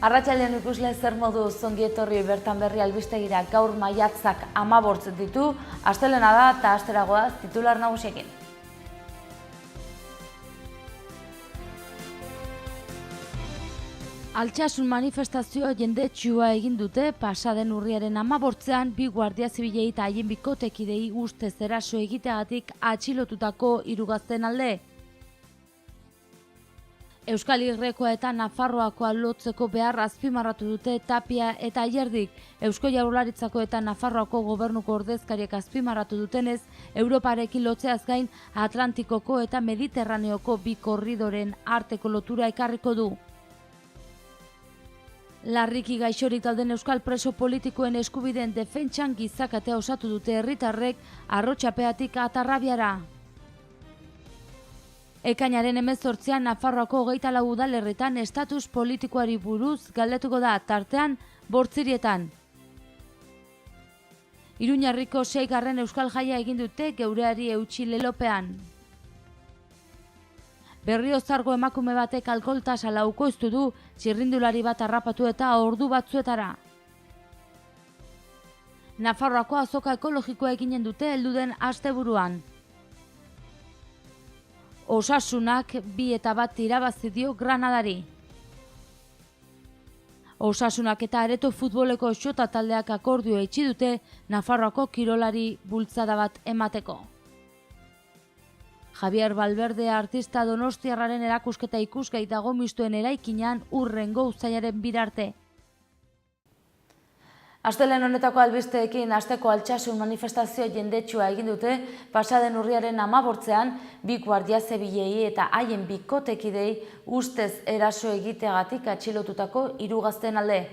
Arratsaldean ikusle zer modu zongi etorri bertan berri albistegira. Gaur maiatzak 15 ditu, astelena da eta asteragoa titular nagusiekin. Altsasun manifestazioa jendetsua egin dute pasaden urriaren 15ean bi guardia zibilei eta haien bikotekidei ustez eraso egiteagatik atxilotutako 3 gazteen alde. Euskal Herrikoa eta Nafarroakoa lotzeko behar azpimarratu dute Tapia eta Ayerdik. Eusko Jaurlaritzako eta Nafarroako gobernuko ordezkariek azpimarratu dutenez, Europarekin lotzeaz gain Atlantikoko eta Mediterraneoko bi korridoren arteko lotura ekarriko du. Larriki gaixorik dauden euskal preso politikoen eskubideen defentsan gizakatea osatu dute herritarrek Arrotxapeatik Atarrabiara. Ekainaren 18ean Nafarroako 24 udalerritan estatus politikoari buruz galdetuko da, tartean Bortzirietan. Iruñarriko 6. Euskal Jaia egin dute geureari eutsi lelopean. Berriozargo emakume batek alkohol tasa laukoiztu du, txirrindulari bat harrapatu eta ordu batzuetara. Nafarroako azoka ekologikoa eginen dute heldu den asteburuan. Osasunak 2-1 irabazi dio Granadari. Osasunak eta Areto futboleko xota taldeak akordioa itxi dute Nafarroako kirolari bultzada bat emateko. Javier Valverde artista donostiarraren erakusketa ikusgai dago mistuen eraikinean hurrengo uztailaren 2 arte. Astelehen honetako albisteekin asteko altsasun manifestazio jendetsua egin dute pasaden urriaren 15ean bi guardia zibilei eta haien bikotekidei ustez eraso egiteagatik atxilotutako 3 gazteen alde.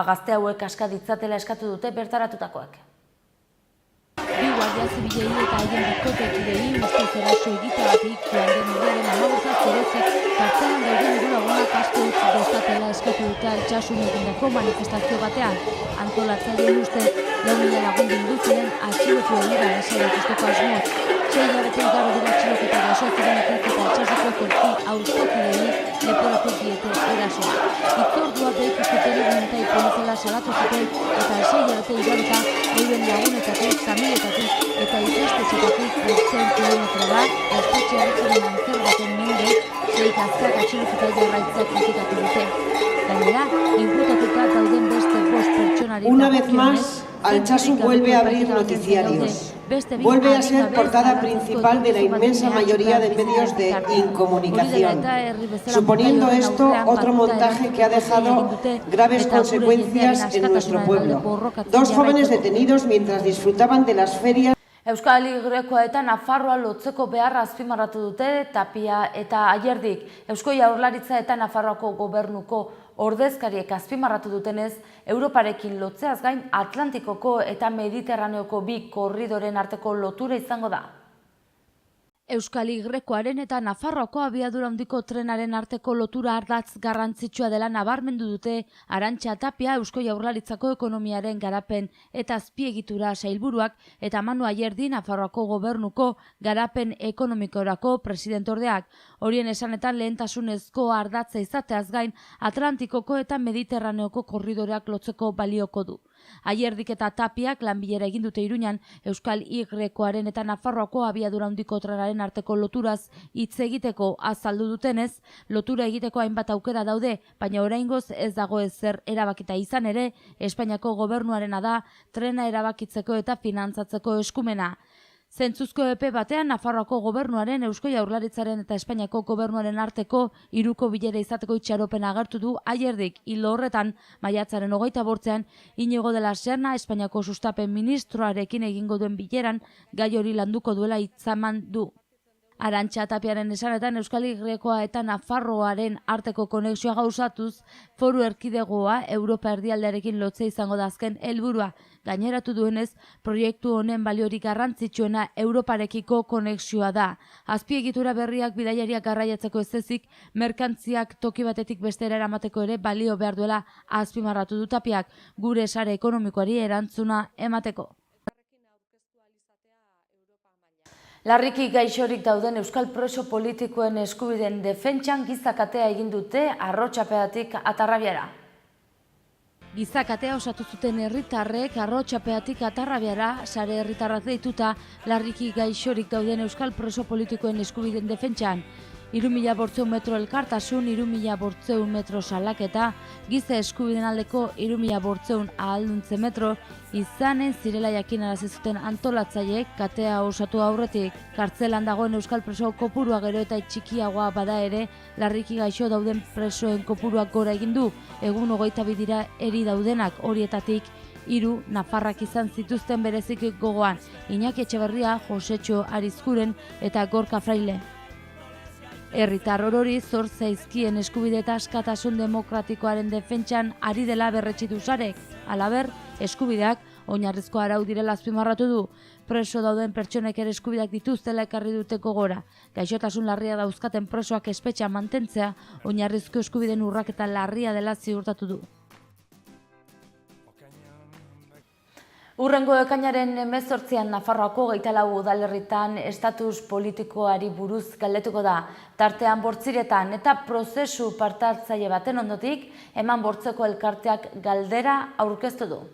Gazte hauek aska ditzatela eskatu dute bertaratutakoek. Bi guardia zibilei eta haien bikotekidei ustez eraso egiteagatik joan den urriaren 15 kartzelan dauden 3 lagunak aske utz dezatela eskatu dute altsasun egindako manifestazio batean. Antolatzaileen ustez 4.000 lagun bildu ziren atxilotu egin garresa erakusteko asmoz. 6 hilabete igaro dira atxiloketa gaso zirenetik eta altxasuko zortzi auzokidei leporatu diete erasoa. Hitzordua behik ikusketeri gumentai polizela salatu zuten eta 6 hilabete igarota euren lagunetatik, familietatik eta ikastetxetatik 100 kilometrora espetxe herritzen anzer baten mende 6 gazteak atxiloketa jarraitzea kritikatu dute. Gainera, inputatuta dauden beste 5 pertsonari. Una vez más, Altsasu vuelve a abrir noticiarios. Vuelve a ser portada principal de la inmensa mayoría de medios de incomunicación, suponiendo esto otro montaje que ha dejado graves consecuencias en nuestro pueblo. 2 jóvenes detenidos mientras disfrutaban de las ferias. Euskal Herrikoa eta Nafarroa lotzeko beharra azpimarratu dute Tapia eta Ayerdik. Eusko Jaurlaritza eta Nafarroako gobernuko ordezkariek azpimarratu dutenez, Europarekin lotzeaz gain Atlantikoko eta Mediterraneoko bi korridoren arteko lotura izango da. Euskal Herrikoaren eta Nafarroako abiadura handiko trenaren arteko lotura ardatz garrantzitsua dela nabarmendu dute Arantxa Tapia Eusko Jaurlaritzako ekonomiaren garapen eta azpiegitura sailburuak eta Manu Ayerdi Nafarroako gobernuko garapen ekonomikorako presidentordeak. Horien esanetan lehentasunezko ardatza izateaz gain Atlantikoko eta Mediterraneoko korridoreak lotzeko balioko du. Ayerdik eta Tapiak lanbilera egin dute Iruñan Euskal Herrikoaren eta Nafarroako abiadura handiko trenaren arteko loturaz hitz egiteko azaldu dutenez, lotura egiteko hainbat aukera daude, baina oraingoz ez dago ezer erabakita izan ere, Espainiako gobernuarena da trena erabakitzeko eta finantzatzeko eskumena. Zentzuzko epe batean Nafarroako gobernuaren, Eusko Jaurlaritzaren eta Espainiako gobernuaren arteko 3 bilera izateko itxaropena agertu du Ayerdik. Ildo horretan, maiatzaren 28ean, Inigo de la Serna Espainiako sustapen ministroarekin egingo duen bileran gai hori landuko duela hitzaman du. Arantxa Tapiaren esanetan Euskal Herrikoa eta Nafarroaren arteko konexioa gauzatuz, foru erkidegoa Europa erdialdearekin lotze izango da azken helburua. Gaineratu duenez, proiektu honen baliorik garrantzitsuena Europarekiko konexioa da. Azpiegitura berriak bidaiariak garraiatzeko ez ezik, merkantziak toki batetik bestera eramateko ere balio behar duela azpimarratu du Tapiak, gure sare ekonomikoari erantzuna emateko. Larriki gaixorik dauden euskal preso politikoen eskubideen defentsan gizakatea egin dute Arrotxapeatik Atarrabiara. Gizakatea osatu zuten herritarrek Arrotxapeatik Atarrabiara sare herritarrak deituta larriki gaixorik dauden euskal preso politikoen eskubideen defentsan. 3.500 metro elkartasun, 3.500 metro salaketa, giza eskubideen aldeko 3.500 ahalduntze metro, izanen zirela jakinarazi zuten antolatzaileek katea osatu aurretik. Kartzelan dagoen euskal preso kopurua gero eta txikiagoa bada ere, larriki gaixo dauden presoen kopuruak gora egin du, egun 22 dira eri daudenak, horietatik 3 nafarrak izan zituzten berezik gogoan, Iñaki Etxeberria, Josetxo Arizkuren eta Gorka Fraile. Herritar orori zor zaizkien eskubide eta askatasun demokratikoaren defentsan ari dela berretxitu sarek. Halaber, eskubideak oinarrizko arau direla azpimarratu du. Preso dauden pertsonek ere eskubideak dituztela ekarri duteko gora. Gaixotasun larria dauzkaten presoak espetxean mantentzea, oinarrizko eskubideen urraketa larria dela ziurtatu du. Hurrengo ekainaren 18an Nafarroako 24 udalerritan estatus politikoari buruz galdetuko da. Tartean Bortziretan eta prozesu parte-hartzaile baten ondotik, Eman Bortzeko elkarteak galdera aurkeztu du.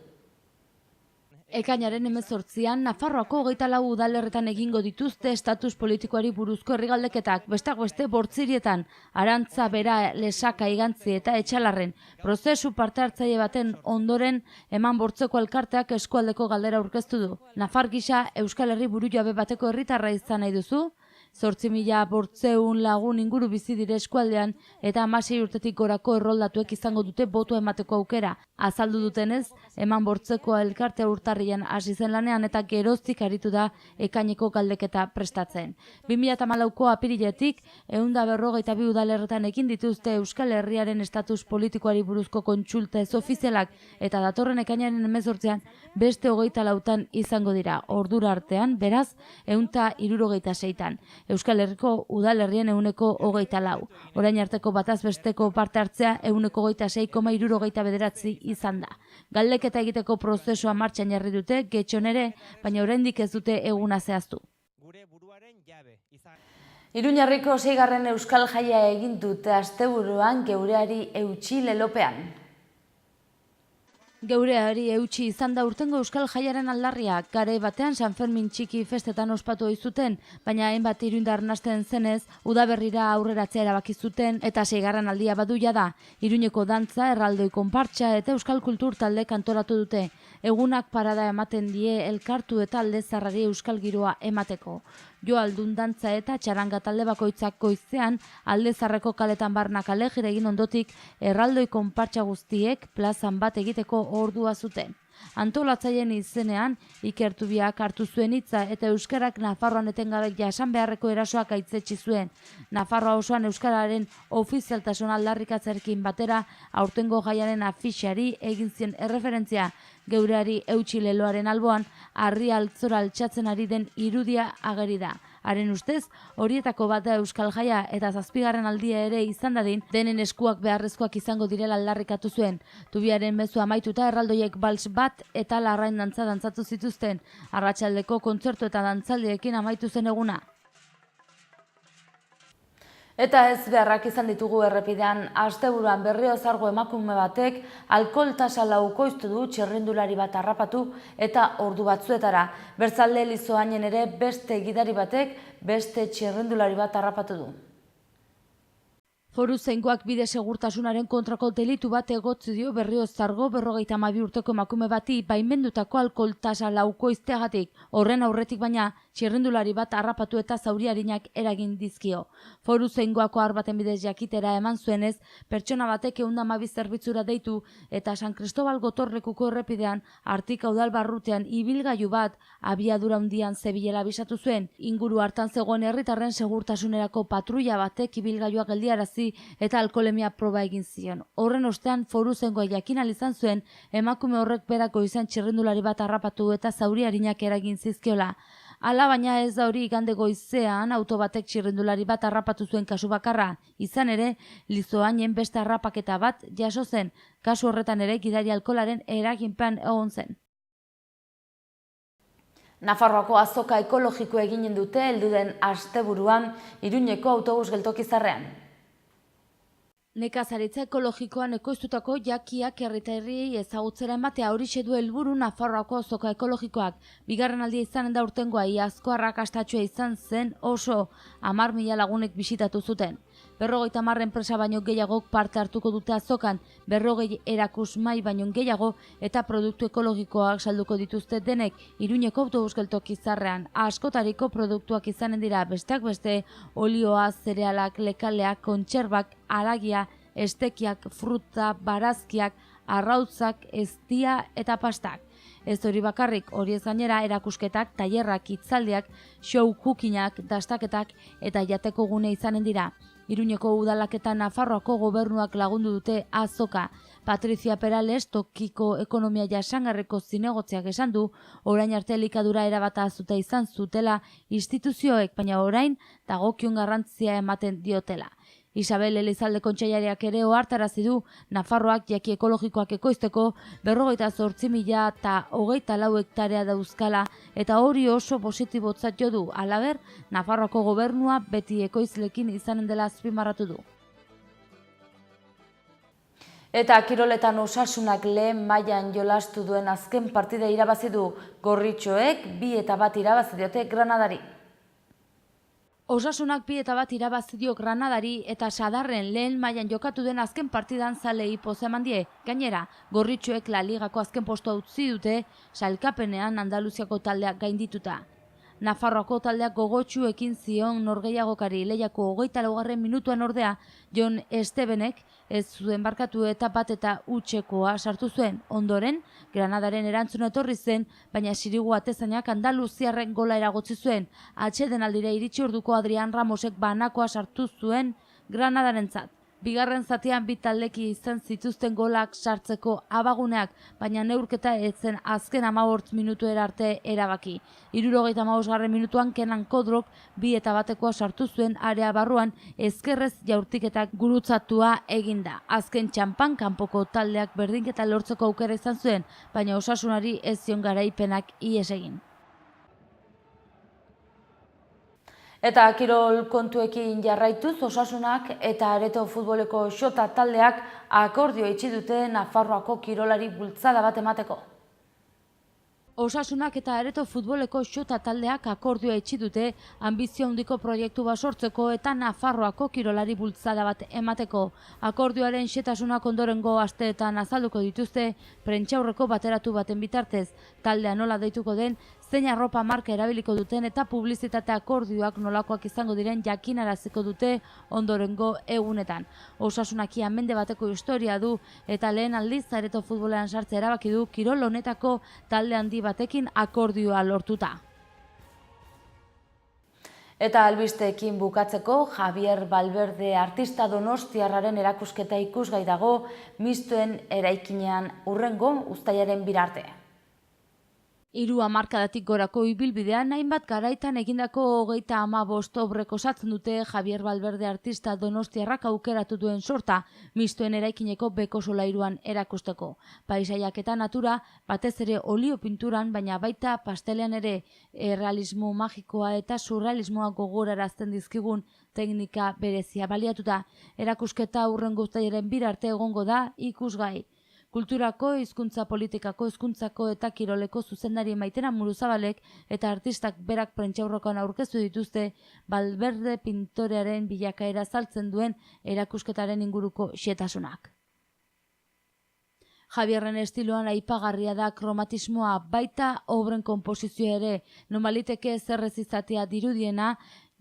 Ekainaren 18an Nafarroako 24 udalerritan egingo dituzte estatus politikoari buruzko herrigaldeketak, besteak beste Bortzirietan, Arantza, Bera, Lesaka, Igantzi eta Etxalarren. Prozesu parte-hartzaile baten ondoren Eman Bortzeko elkarteak eskualdeko galdera aurkeztu du. Nafar gisa Euskal Herri burujabe bateko herritarra izan nahi duzu? 8.500 lagun inguru bizi dire eskualdean eta 16 urtetik gorako erroldatuek izango dute botoa emateko aukera. Azaldu dutenez, Eman Bortzeko elkartea urtarrian hasi zen lanean eta geroztik aritu da ekaineko galdeketa prestatzen. 2014ko apiriletik 152 udalerretan egin dituzte Euskal Herriaren estatus politikoari buruzko kontsulta ez ofizialak eta datorren ekainaren 18an beste 24an izango dira. Ordura artean, beraz, 166an. Euskal Herriko udalerrien 124. Orain arteko bataz besteko parte hartzea 126,69 izan da. Galdeketa egiteko prozesua martxan jarri dute, getxon ere, baina oraindik ez dute eguna zehaztu. Iruñerriko 6. Euskal Jaia egin dute asteburuan geureari eutsi lelopean. Geureari eutsi izan da urtengo Euskal Jaiaren aldarria. Garai batean San Fermin txiki festetan ospatu ohi zuten, baina hainbat irundar nahasten zenez, udaberrira aurreratzea erabaki zuten eta 6. aldia badu jada. Iruñeko dantza, erraldoi konpartsa eta euskal kultur talde antolatu dute. Egunak parada ematen die elkartu eta alde zarrari euskal giroa emateko. Jo aldun dantza eta txaranga talde bakoitzak goizean alde zarreko kaletan barna kale egin ondotik erraldoi konpartsa guztiek plazan bat egiteko ordua zuten. Antolatzaileen izenean Ikertubiak hartu zuen hitza eta euskarak Nafarroan etengabe jasan beharreko erasoak aitzetsi zuen. Nafarroa osoan euskararen ofizialtasun aldarrikatzearekin batera aurtengo jaiaren afixari egin zien erreferentzia. Geureari eutsi leloaren alboan harri altzora altxatzen ari den irudia ageri da. Haren ustez, horietako bat da Euskal Jaia eta 7. aldia ere izan dadin, denen eskuak beharrezkoak izango direla aldarrikatu zuen. Tubiaren mezu amaituta erraldoiek bals bat eta larrain dantza dantzatu zituzten. Arratsaldeko kontzertu eta dantzaldiekin amaitu zen eguna. Eta ez beharrak izan ditugu errepidean, asteburuan Berriozargo emakume batek alkohol tasa laukoiztu du txirrindulari bat harrapatu eta ordu batzuetara. Bertzalde Lizoainen ere beste gidari batek beste txirrindulari bat harrapatu du. Foruzaingoak bide segurtasunaren kontrako delitu bat egotzi dio Berriozargo 52 urteko emakume bati baimendutako alkohol tasa laukoizteagatik. Horren aurretik baina txirrindulari bat harrapatu eta zauri arinak eragin dizkio. Foruzaingoako ohar baten bidez jakitera eman zuenez, pertsona batek 112 zerbitzura deitu eta San Cristobal Gotorlekuko errepidean Artika udalbarrutean ibilgailu bat abiadura handian zebilela abisatu zuen. Inguru hartan zegoen herritarren segurtasunerako patruila batek ibilgailua geldiarazi eta alkoholemia proba egin zion. Horren ostean Foruzaingoa jakin ahal izan zuen emakume horrek berako izan txirrindulari bat harrapatu eta zauri arinak eragin zizkiola. Hala baina ez da hori, igande goizean auto batek txirrindulari bat harrapatu zuen kasu bakarra. Izan ere, Lizoainen beste harrapaketa bat jaso zen. Kasu horretan ere gidari alkoholaren eraginpean egon zen. Nafarroako azoka ekologiko eginen dute heldu den asteburuan Iruñeko autobus geltokizarrean. Nekazaritza ekologikoan ekoiztutako jakiak herritarrei ezagutzera ematea horixe du helburu Nafarroako azoka ekologikoak. Bigarren aldia izanen da urtengoa, iazko arrakastatsua izan zen oso 10.000 lagunek bisitatu zuten. 50 enpresa baino gehiagok parte hartuko dute azokan, 40 erakusmai baino gehiago eta produktu ekologikoak salduko dituzte denek Iruñeko autobus geltoki zarrean. Askotariko produktuak izanen dira, besteak beste, olioa, zerealak, lekaleak, kontserbak, haragia, estekiak, fruta, barazkiak, arrautzak, eztia eta pastak. Ez hori bakarrik, hori ez gainera erakusketak, tailerrak, hitzaldiak, show cookinyak, dastaketak eta jateko gune izanen dira. Iruñeko udalak eta Nafarroako gobernuak lagundu dute azoka. Patricia Perales, tokiko ekonomia jasangarreko zinegotziak esan du, orain arte elikadura erabata azuta izan zutela instituzioek, baina orain dagokion garrantzia ematen diotela. Isabel Elizalde kontseilariak ere ohartarazi du Nafarroak jaki ekologikoak ekoizteko 58.000 eta 24 hektarea dauzkala eta hori oso positibotzat jo du. Halaber, Nafarroako gobernua beti ekoizlekin izanen dela azpimarratu du. Eta kiroletan Osasunak lehen mailan jolastu duen azken partida irabazi du. Gorritxoek 2-1 irabazi diote Granadari. Osasunak 2-1 irabazi dio Granadari eta Sadarren lehen mailan jokatu den azken partidan zalei poza eman die. Gainera, Gorritxoek La Ligako azken postua utzi dute, sailkapenean Andaluziako taldeak gaindituta. Nafarroako taldeak gogotsu ekin zion norgehiagokari lehiako 24. minutuan ordea, Jon Estebenek ez zuen barkatu eta bat eta utxekoa sartu zuen. Ondoren, Granadaren erantzuna etorri zen, baina Sirigu atezainak Andaluziarren gola eragotzi zuen. Atsedenaldira iritsi orduko Adrian Ramosek banakoa sartu zuen Granadarentzat. Bigarren zatian bi taldeki izan zituzten golak sartzeko abaguneak, baina neurketa etzen azken 15 minutuera arte erabaki. 75. minutuan Kenan Kodrok 2-1 sartu zuen area barruan ezkerrez jaurtiketak gurutzatua eginda. Azken txanpan kanpoko taldeak berdinketa lortzeko aukera izan zuen, baina Osasunari ez zion garaipenak ihes egin. Eta kirol kontuekin jarraituz, Osasunak eta Areto futboleko xota taldeak akordio itxi dute Nafarroako kirolari bultzada bat emateko. Osasunak eta Areto futboleko xota taldeak akordioa itxi dute anbizio handiko proiektu bat sortzeko eta Nafarroako kirolari bultzada bat emateko. Akordioaren xetasunak ondorengo asteetan azalduko dituzte prentsaurreko bateratu baten bitartez. Taldea nola deituko den, zein arropa marka erabiliko duten eta publizitate akordioak nolakoak izango diren jakinaraziko dute ondorengo egunetan. Osasunak ia mende bateko historia du eta lehen aldiz Areto futbolean sartzea erabaki du kirol honetako talde handi batekin akordioa lortuta. Eta albisteekin bukatzeko, Javier Valverde artista donostiarraren erakusketa ikusgai dago Mistoen eraikinean hurrengo uztailaren 2 arte. 3 hamarkadatik gorako ibilbidean hainbat garaitan egindako 35 obrek osatzen dute Javier Valverde artista donostiarrak aukeratu duen sorta Mistoen eraikineko beko solairuan erakusteko. Paisaiak eta natura batez ere olio pinturan, baina baita pastelean ere errealismo magikoa eta surrealismoa gogorarazten dizkigun teknika berezia baliatuta. Erakusketa hurrengo uztailaren 2 arte egongo da ikusgai. Kulturako, hizkuntza politikako, hizkuntzako eta kiroleko zuzendari Maitena Muruzabalek eta artistak berak prentsaurrekoan aurkeztu dituzte Valverde pintorearen bilakaera azaltzen duen erakusketaren inguruko xehetasunak. Javierren estiloan aipagarria da kromatismoa, baita obren konposizioa ere, normaliteke zerrez izatea dirudiena,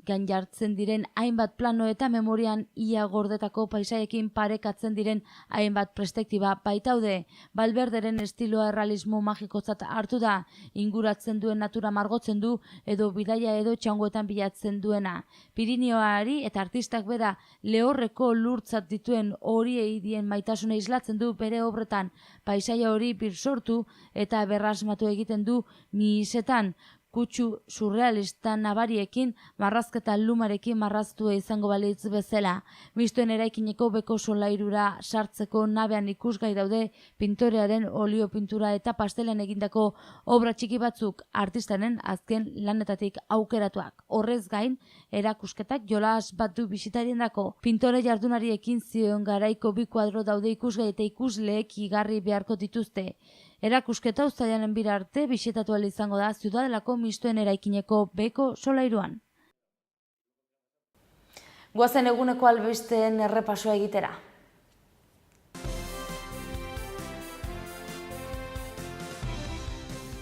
gain jartzen diren hainbat plano eta memorian ia gordetako paisaiekin parekatzen diren hainbat perspektiba baitaude. Valverderen estiloa errealismo magikotzat hartu da, inguratzen duen natura margotzen du edo bidaia edo txangoetan bilatzen duena. Pirinioari eta artistak bera lehorreko lurtzat dituen horiei dien maitasuna islatzen du bere obretan, paisaia hori birsortu eta berrasmatu egiten du mihisetan. kutsu surrealista nabariekin, marrazketa lumarekin marraztua izango balitz bezala. Mistoen eraikineko beko solairura sartzeko nabean ikusgai daude pintorearen olio pintura eta pastelen egindako obra txiki batzuk artistaren azken lanetatik aukeratuak. Horrez gain, erakusketak jolas bat du bisitariendako. Pintore jardunariekin zion garaiko bi kuadro daude ikusgai eta ikusleek igarri beharko dituzte. Erakusketa uztailaren 2 arte bisitatu ahal izango da Ziudadelako Mistoen eraikineko beko solairuan. Goazen eguneko albisteen errepasoa egitera.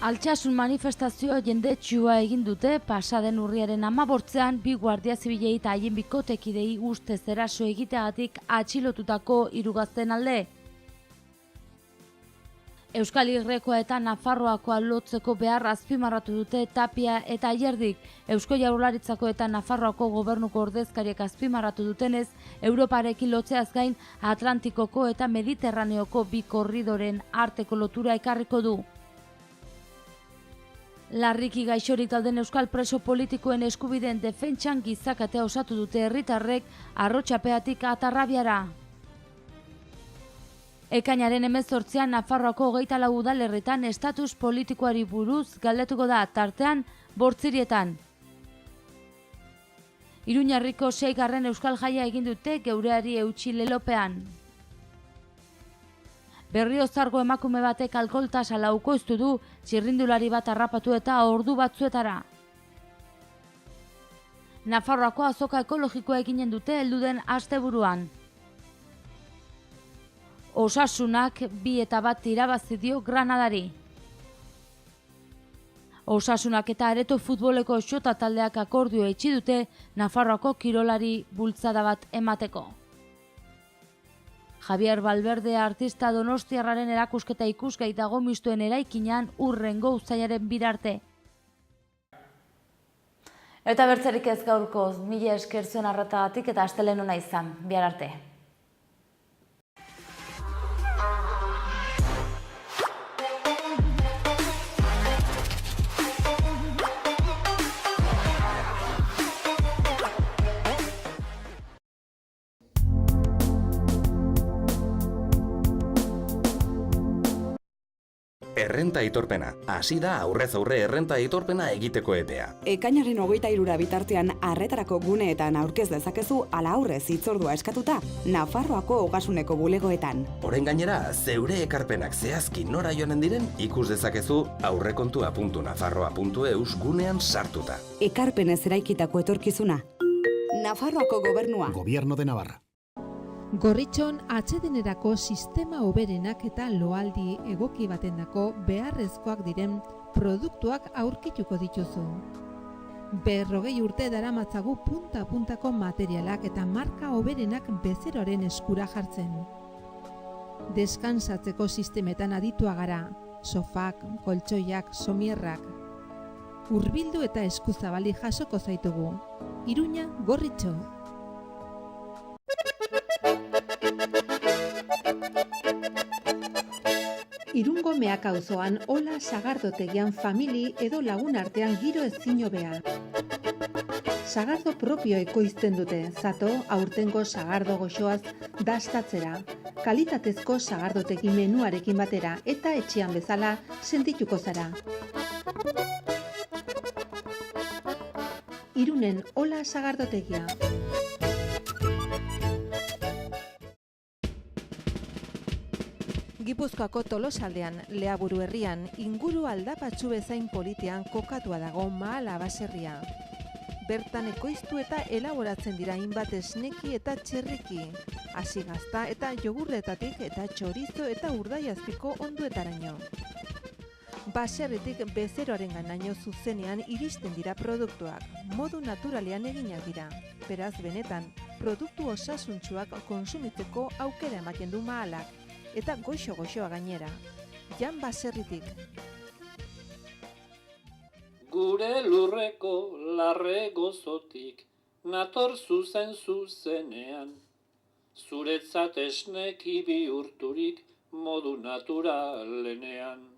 Altsasun manifestazio jendetsua egin dute pasaden urriaren 18an 2 guardia zibilei eta haien bikotekidei ustez eraso egiteagatik atxilotutako 3 gazteen alde. Euskal Herrikoa eta Nafarroakoa lotzeko behar azpimarratu dute Tapia eta Ayerdik. Eusko Jaurlaritzako eta Nafarroako gobernuko ordezkariek azpimarratu dutenez, Europarekin lotzeaz gain Atlantikoko eta Mediterraneoko 2 korridoren arteko lotura ekarriko du. Larriki gaixorik dauden euskal preso politikoen eskubideen defentsan gizakatea osatu dute herritarrek Arrotxapeatik Atarrabiara. Ekainaren 18an Nafarroako 24 udalerritan estatus politikoari buruz galdetuko da, tartean Bortzirietan. Iruñarriko 6. Euskal Jaia egin dute geureari eutsi lelopean. Berriozargo emakume batek alkohol tasa laukoiztu du, txirrindulari bat harrapatu eta ordu batzuetara. Nafarroako azoka ekologikoa eginen dute heldu den asteburuan. Osasunak 2 eta 1 irabazi dio Granadari. Osasunak eta Areto futboleko xota taldeak akordioa itxi dute Nafarroako kirolari bultzada bat emateko. Javier Valverde artista donostiarraren erakusketa ikusgai dago Mistoen eraikinean hurrengo uztailaren 2 arte. Eta bertzerik ez gaurkoz, mila esker zuen arretagatik eta astelehen ona izan. Bihar arte. Errenta aitorpena. Hasi da aurrez aurre errenta aitorpena egiteko epea. Ekainaren 23 bitartean arretarako guneetan aurkez dezakezu ala aurrez hitzordua eskatuta Nafarroako Ogasuneko bulegoetan. Orain gainera, zeure ekarpenak zehazki nora joanen diren ikus dezakezu aurrekontua.nafarroa.eus gunean sartuta. Ekarpenez eraikitako etorkizuna. Nafarroako gobernua. Gobierno de Navarra. Gorritxon atsedenerako sistema hoberenak eta loaldi egoki batendako beharrezkoak diren produktuak aurkituko dituzu. 40 urte daramatzagu punta-puntako materialak eta marka hoberenak bezeroaren eskura jartzen. Deskansatzeko sistemetan aditua gara, sofak, koltsoiak, somierrak. Hurbildu eta eskuzabali jasoko zaitugu. Iruña, Gorritxo. Irungo Meaka auzoan Ola sagardotegian famili edo lagun artean giro ezin hobea. Sagardo propio ekoizten dute, zato aurtengo sagardo goxoaz dastatzera. Kalitatezko sagardotegi menuarekin batera eta etxean bezala sentituko zara. Irunen Ola sagardotegia. Gipuzkoako Tolosaldean, Leaburu herrian, inguru aldapatsu bezain politean kokatua dago Mahala baserria. Bertan ekoiztu eta elaboratzen dira hainbat esneki eta txerriki, hasi gazta eta jogurretatik eta txorizo eta urdaiazpiko onduetaraino. Baserritik bezeroaren ganaino zuzenean iristen dira produktuak, modu naturalean eginak dira. Beraz, benetan, produktu osasuntsuak konsumitzeko aukera ematen du Mahalak. Eta goxo-goxoa gainera. Jan Baserritik. Gure lurreko larre gozotik, nator zuzenean. Zuretzat esneki bihurturik modu naturalenean.